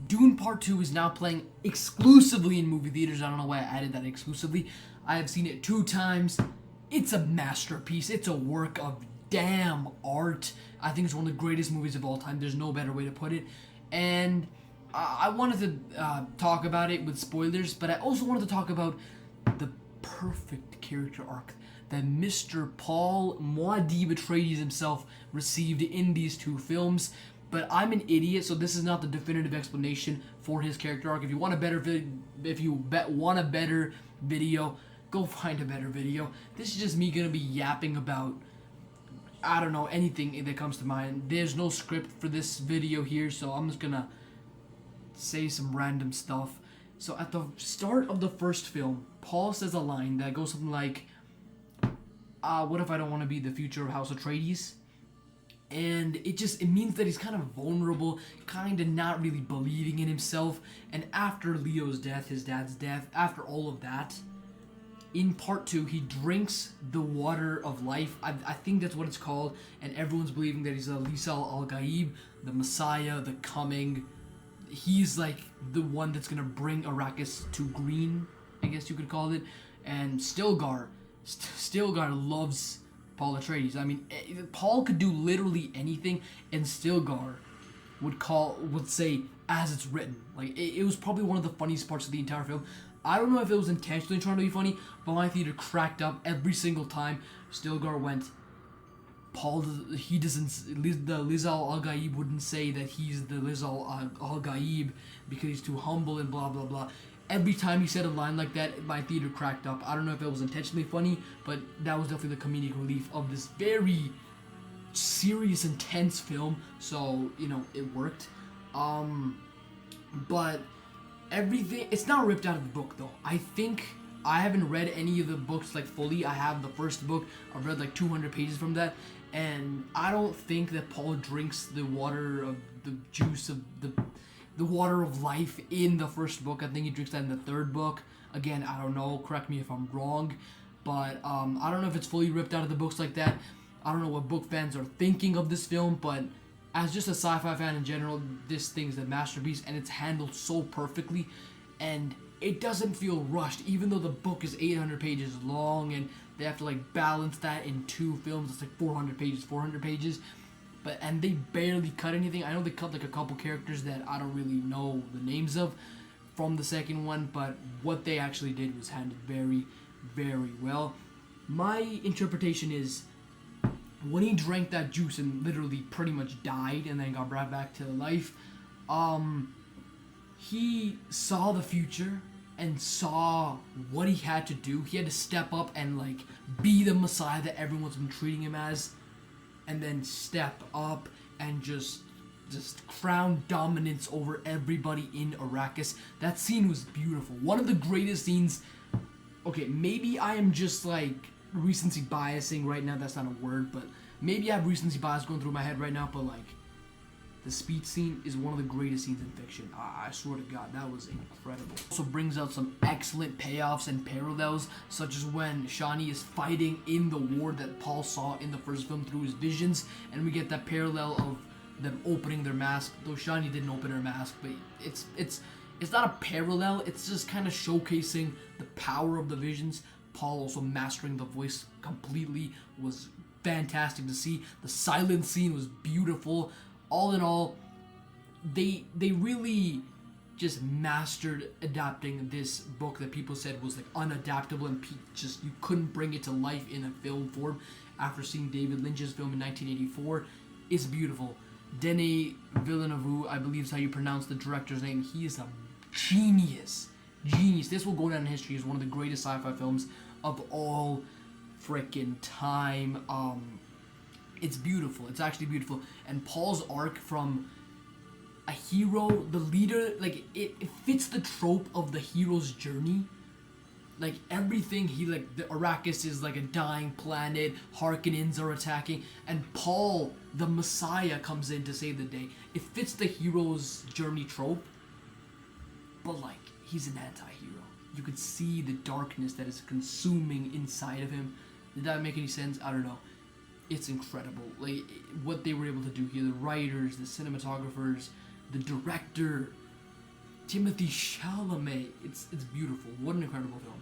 Dune Part 2 is now playing exclusively in movie theaters. I don't know why I added that exclusively. I have seen it 2 times. It's a masterpiece. It's a work of damn art. I think it's one of the greatest movies of all time. There's no better way to put it. And I wanted to talk about it with spoilers, but I also wanted to talk about the perfect character arc that Mr. Paul Atredies himself received in these 2 films. But I'm an idiot, so this is not the definitive explanation for his character arc. If you want a better want a better video, go find a better video. This is just me gonna be yapping about, I don't know, anything that comes to mind. There's no script for this video here, so I'm just gonna say some random stuff. So at the start of the first film, Paul says a line that goes something like, what if I don't want to be the future of House Atredies? And it means that he's kind of vulnerable, kind of not really believing in himself. And after Leo's death, his dad's death, after all of that, in part 2, he drinks the water of life. I think that's what it's called. And everyone's believing that he's a Lisal al-Gaib, the Messiah, the coming. He's like the one that's going to bring Arrakis to green, I guess you could call it. And Stilgar loves Paul Atredies. I mean, Paul could do literally anything, and Stilgar would say as it's written. Like it was probably one of the funniest parts of the entire film. I don't know if it was intentionally trying to be funny, but my theater cracked up every single time Stilgar went. Paul, he doesn't. The Lizal al-Gaib wouldn't say that he's the Lizal al-Gaib because he's too humble and blah blah blah. Every time he said a line like that, my theater cracked up. I don't know if it was intentionally funny, but that was definitely the comedic relief of this very serious, intense film. So, you know, it worked. But everything, it's not ripped out of the book, though. I think I haven't read any of the books, like, fully. I have the first book. I've read, like, 200 pages from that. And I don't think that Paul drinks the water of the juice of the water of life in the first book. I think he drinks that in the third book. Again, I don't know. Correct me if I'm wrong. But I don't know if it's fully ripped out of the books like that. I don't know what book fans are thinking of this film. But as just a sci-fi fan in general, this thing's a masterpiece. And it's handled so perfectly. And it doesn't feel rushed. Even though the book is 800 pages long. And they have to like balance that in 2 films. It's like 400 pages. And they barely cut anything. I know they cut like a couple characters that I don't really know the names of from the second one, but what they actually did was handled very, very well. My interpretation is when he drank that juice and literally pretty much died and then got brought back to life, he saw the future and saw what he had to do. He had to step up and like be the Messiah that everyone's been treating him as. And then step up and just crown dominance over everybody in Arrakis. That scene was beautiful. One of the greatest scenes. Okay, maybe I am just like recency biasing right now. That's not a word, but maybe I have recency bias going through my head right now. But like, the speech scene is one of the greatest scenes in fiction. I swear to God, that was incredible. Also brings out some excellent payoffs and parallels, such as when Shani is fighting in the war that Paul saw in the first film through his visions, and we get that parallel of them opening their mask. Though Shani didn't open her mask, but it's not a parallel. It's just kind of showcasing the power of the visions. Paul also mastering the voice completely was fantastic to see. The silent scene was beautiful. All in all, they really just mastered adapting this book that people said was like unadaptable and just you couldn't bring it to life in a film form. After seeing David Lynch's film in 1984, it's beautiful. Denis Villeneuve, I believe is how you pronounce the director's name. He is a genius. This will go down in history as one of the greatest sci-fi films of all freaking time. It's beautiful. It's actually beautiful. And Paul's arc from a hero, the leader, like, it fits the trope of the hero's journey. Like, everything, the Arrakis is like a dying planet, Harkonnens are attacking, and Paul, the Messiah, comes in to save the day. It fits the hero's journey trope, but, like, he's an anti-hero. You could see the darkness that is consuming inside of him. Did that make any sense? I don't know. It's incredible, like what they were able to do here. The writers, the cinematographers, the director, Timothy Chalamet. It's beautiful. What an incredible film.